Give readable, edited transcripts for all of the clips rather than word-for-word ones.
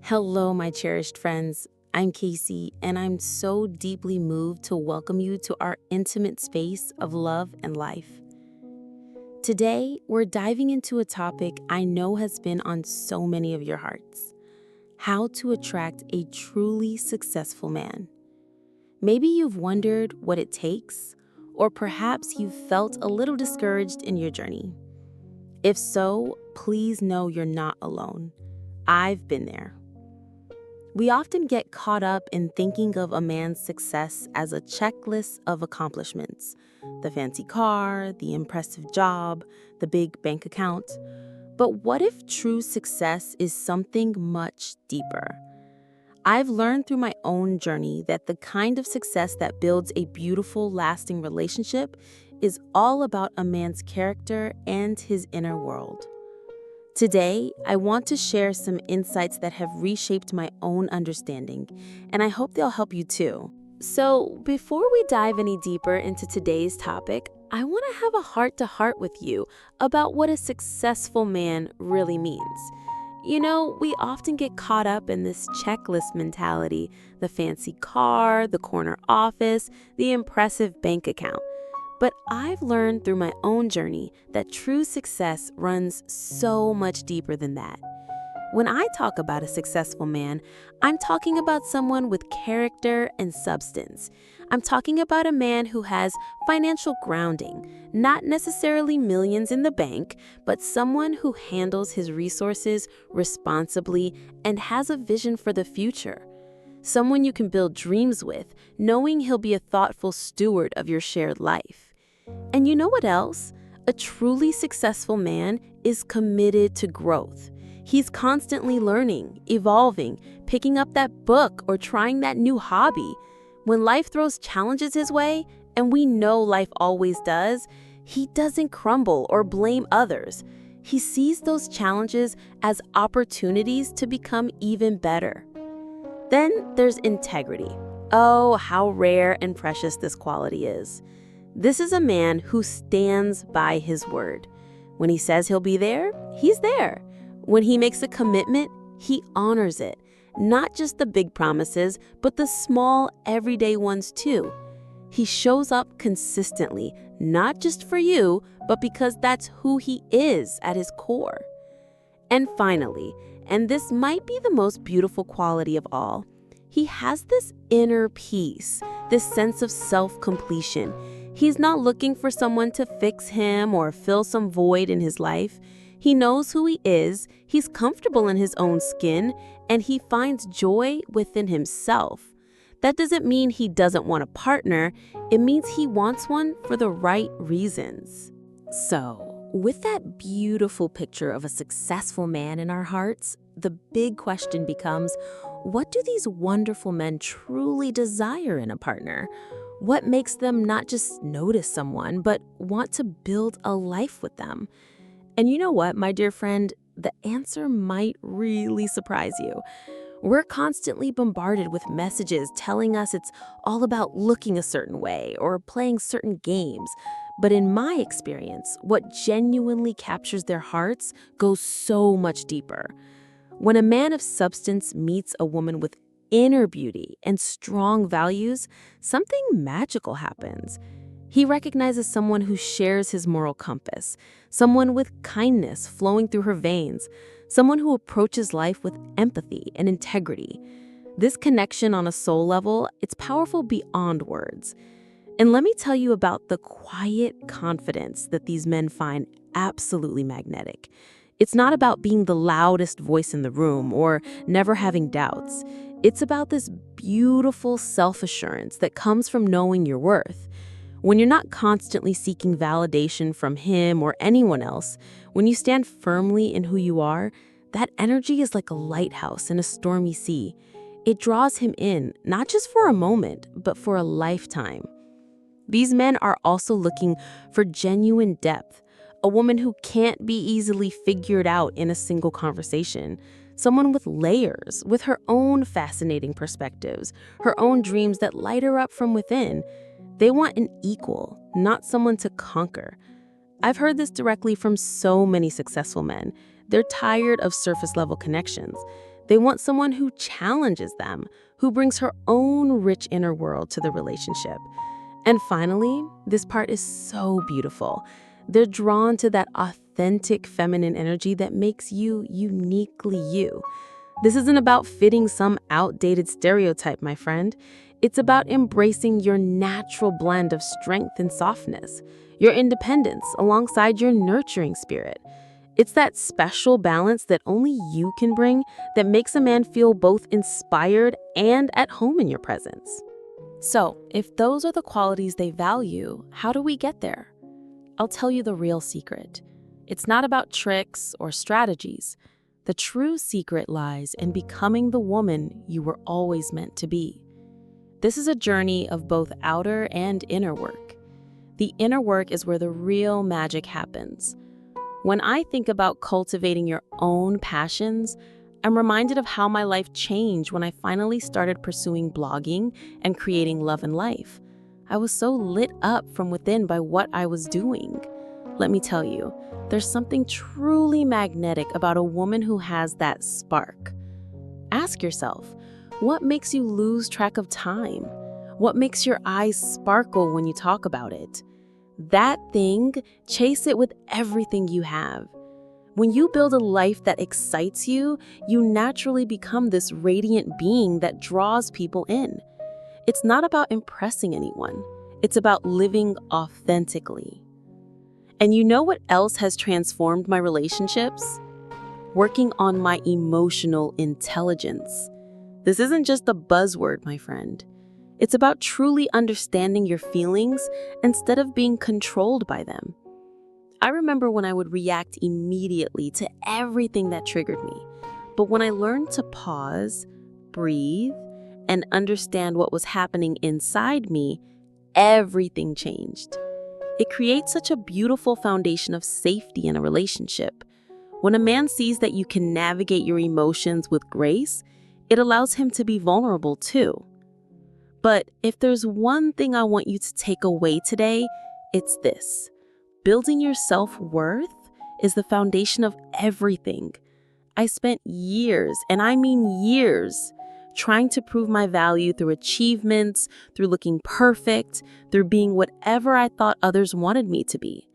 Hello, my cherished friends. I'm Casey, and I'm so deeply moved to welcome you to our intimate space of love and life. Today, we're diving into a topic I know has been on so many of your hearts: how to attract a truly successful man. Maybe you've wondered what it takes, or perhaps you've felt a little discouraged in your journey. If so, please know you're not alone. I've been there. We often get caught up in thinking of a man's success as a checklist of accomplishments: the fancy car, the impressive job, the big bank account. But what if true success is something much deeper? I've learned through my own journey that the kind of success that builds a beautiful, lasting relationship is all about a man's character and his inner world. Today, I want to share some insights that have reshaped my own understanding, and I hope they'll help you too. So, before we dive any deeper into today's topic, I want to have a heart to heart with you about what a successful man really means. We often get caught up in this checklist mentality: the fancy car, the corner office, the impressive bank account. But I've learned through my own journey that true success runs so much deeper than that. When I talk about a successful man, I'm talking about someone with character and substance. I'm talking about a man who has financial grounding, not necessarily millions in the bank, but someone who handles his resources responsibly and has a vision for the future. Someone you can build dreams with, knowing he'll be a thoughtful steward of your shared life. And you know what else? A truly successful man is committed to growth. He's constantly learning, evolving, picking up that book, or trying that new hobby. When life throws challenges his way, and we know life always does, he doesn't crumble or blame others. He sees those challenges as opportunities to become even better. Then there's integrity. Oh, how rare and precious this quality is. This is a man who stands by his word. When he says he'll be there, he's there. When he makes a commitment, he honors it. Not just the big promises, but the small, everyday ones too. He shows up consistently, not just for you, but because that's who he is at his core. And finally, and this might be the most beautiful quality of all, he has this inner peace, this sense of self-completion. He's not looking for someone to fix him or fill some void in his life. He knows who he is, he's comfortable in his own skin, and he finds joy within himself. That doesn't mean he doesn't want a partner. It means he wants one for the right reasons. So, with that beautiful picture of a successful man in our hearts, the big question becomes, what do these wonderful men truly desire in a partner? What makes them not just notice someone, but want to build a life with them? And you know what, my dear friend, the answer might really surprise you. We're constantly bombarded with messages telling us it's all about looking a certain way or playing certain games. But in my experience, what genuinely captures their hearts goes so much deeper. When a man of substance meets a woman with inner beauty and strong values, something magical happens. He recognizes someone who shares his moral compass, someone with kindness flowing through her veins, someone who approaches life with empathy and integrity. This connection on a soul level, it's powerful beyond words. And let me tell you about the quiet confidence that these men find absolutely magnetic. It's not about being the loudest voice in the room or never having doubts. It's about this beautiful self-assurance that comes from knowing your worth. When you're not constantly seeking validation from him or anyone else, when you stand firmly in who you are, that energy is like a lighthouse in a stormy sea. It draws him in, not just for a moment, but for a lifetime. These men are also looking for genuine depth, a woman who can't be easily figured out in a single conversation, someone with layers, with her own fascinating perspectives, her own dreams that light her up from within. They want an equal, not someone to conquer. I've heard this directly from so many successful men. They're tired of surface-level connections. They want someone who challenges them, who brings her own rich inner world to the relationship. And finally, this part is so beautiful. They're drawn to that authentic feminine energy that makes you uniquely you. This isn't about fitting some outdated stereotype, my friend. It's about embracing your natural blend of strength and softness, your independence alongside your nurturing spirit. It's that special balance that only you can bring that makes a man feel both inspired and at home in your presence. So, if those are the qualities they value, how do we get there? I'll tell you the real secret. It's not about tricks or strategies. The true secret lies in becoming the woman you were always meant to be. This is a journey of both outer and inner work. The inner work is where the real magic happens. When I think about cultivating your own passions, I'm reminded of how my life changed when I finally started pursuing blogging and creating love and life. I was so lit up from within by what I was doing. Let me tell you, there's something truly magnetic about a woman who has that spark. Ask yourself, what makes you lose track of time? What makes your eyes sparkle when you talk about it? That thing, chase it with everything you have. When you build a life that excites you, you naturally become this radiant being that draws people in. It's not about impressing anyone. It's about living authentically. And you know what else has transformed my relationships? Working on my emotional intelligence. This isn't just a buzzword, my friend. It's about truly understanding your feelings instead of being controlled by them. I remember when I would react immediately to everything that triggered me. But when I learned to pause, breathe, and understand what was happening inside me, everything changed. It creates such a beautiful foundation of safety in a relationship. When a man sees that you can navigate your emotions with grace, it allows him to be vulnerable too. But if there's one thing I want you to take away today, it's this. Building your self-worth is the foundation of everything. I spent years, and I mean years, trying to prove my value through achievements, through looking perfect, through being whatever I thought others wanted me to be.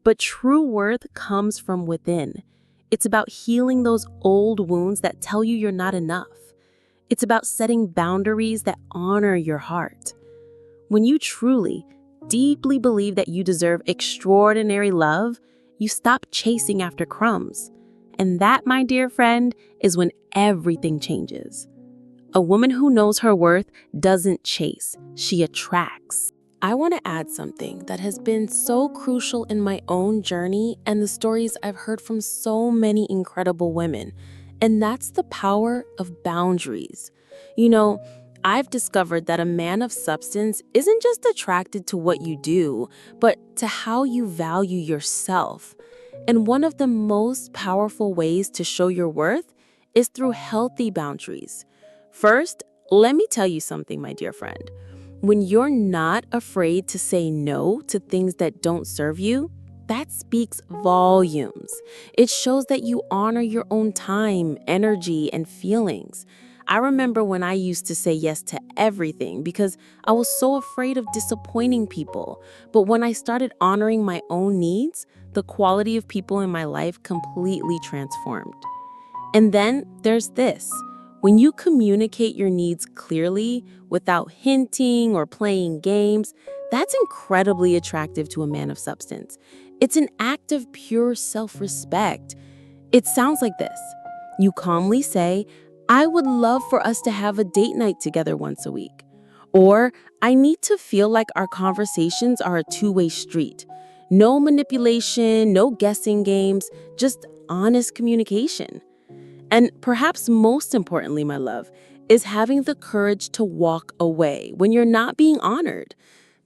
But true worth comes from within. It's about healing those old wounds that tell you you're not enough. It's about setting boundaries that honor your heart. When you truly, deeply believe that you deserve extraordinary love, you stop chasing after crumbs. And that, my dear friend, is when everything changes. A woman who knows her worth doesn't chase, she attracts. I want to add something that has been so crucial in my own journey and the stories I've heard from so many incredible women, and that's the power of boundaries. I've discovered that a man of substance isn't just attracted to what you do, but to how you value yourself. And one of the most powerful ways to show your worth is through healthy boundaries. First, let me tell you something, my dear friend. When you're not afraid to say no to things that don't serve you, that speaks volumes. It shows that you honor your own time, energy, and feelings. I remember when I used to say yes to everything because I was so afraid of disappointing people. But when I started honoring my own needs, the quality of people in my life completely transformed. And then there's this. When you communicate your needs clearly, without hinting or playing games, that's incredibly attractive to a man of substance. It's an act of pure self-respect. It sounds like this. You calmly say, I would love for us to have a date night together once a week. Or, I need to feel like our conversations are a two-way street. No manipulation, no guessing games, just honest communication. And perhaps most importantly, my love, is having the courage to walk away when you're not being honored.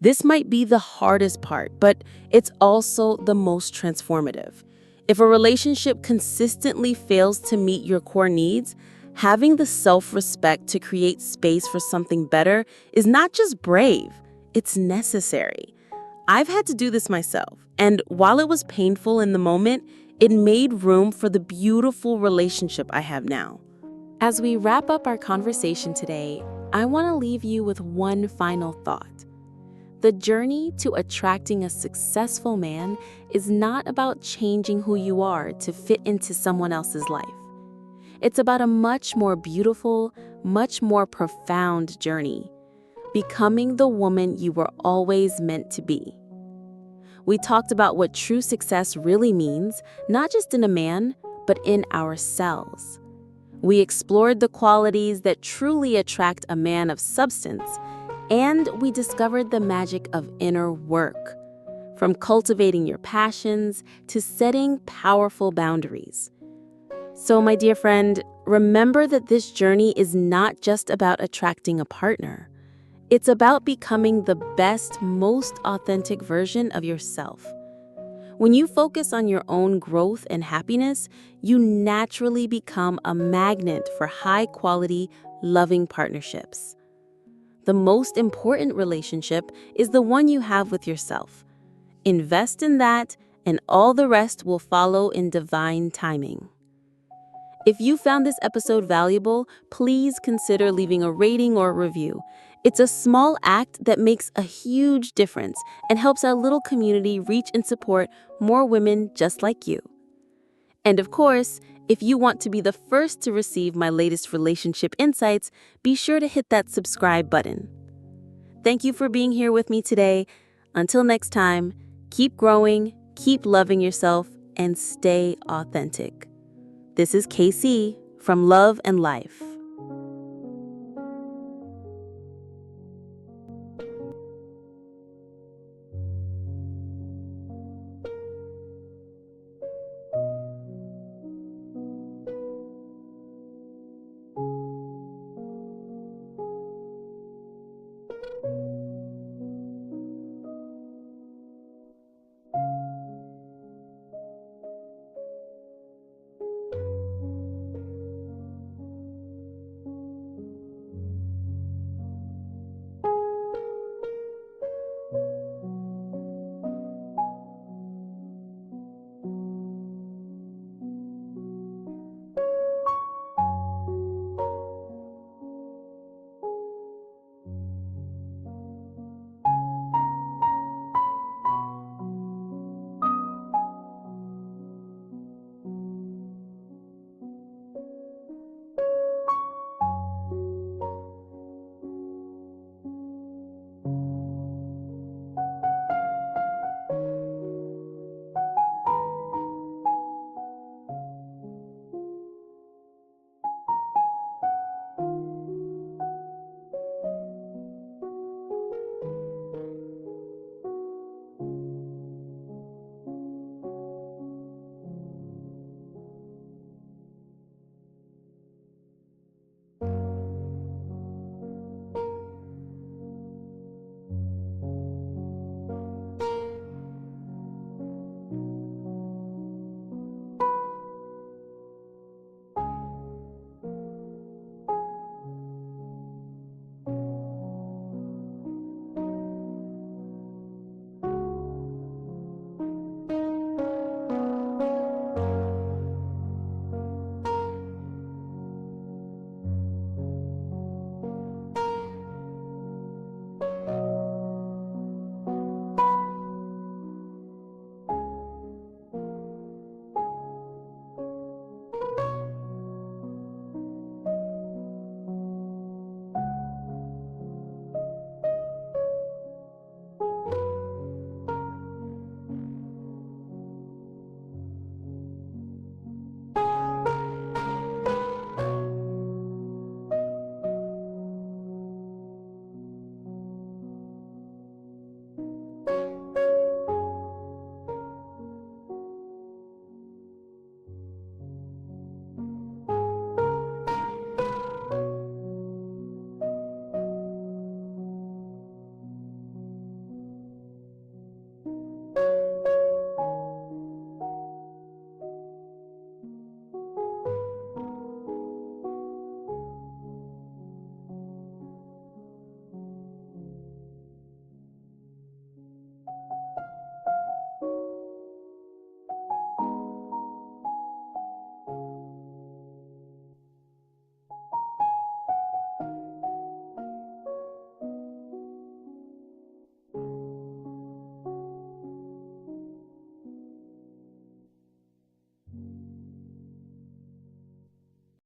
This might be the hardest part, but it's also the most transformative. If a relationship consistently fails to meet your core needs, having the self-respect to create space for something better is not just brave, it's necessary. I've had to do this myself, and while it was painful in the moment, it made room for the beautiful relationship I have now. As we wrap up our conversation today, I want to leave you with one final thought. The journey to attracting a successful man is not about changing who you are to fit into someone else's life. It's about a much more beautiful, much more profound journey, becoming the woman you were always meant to be. We talked about what true success really means, not just in a man, but in ourselves. We explored the qualities that truly attract a man of substance, and we discovered the magic of inner work, from cultivating your passions to setting powerful boundaries. So, my dear friend, remember that this journey is not just about attracting a partner. It's about becoming the best, most authentic version of yourself. When you focus on your own growth and happiness, you naturally become a magnet for high-quality, loving partnerships. The most important relationship is the one you have with yourself. Invest in that, and all the rest will follow in divine timing. If you found this episode valuable, please consider leaving a rating or review. It's a small act that makes a huge difference and helps our little community reach and support more women just like you. And of course, if you want to be the first to receive my latest relationship insights, be sure to hit that subscribe button. Thank you for being here with me today. Until next time, keep growing, keep loving yourself, and stay authentic. This is KC from Love and Life.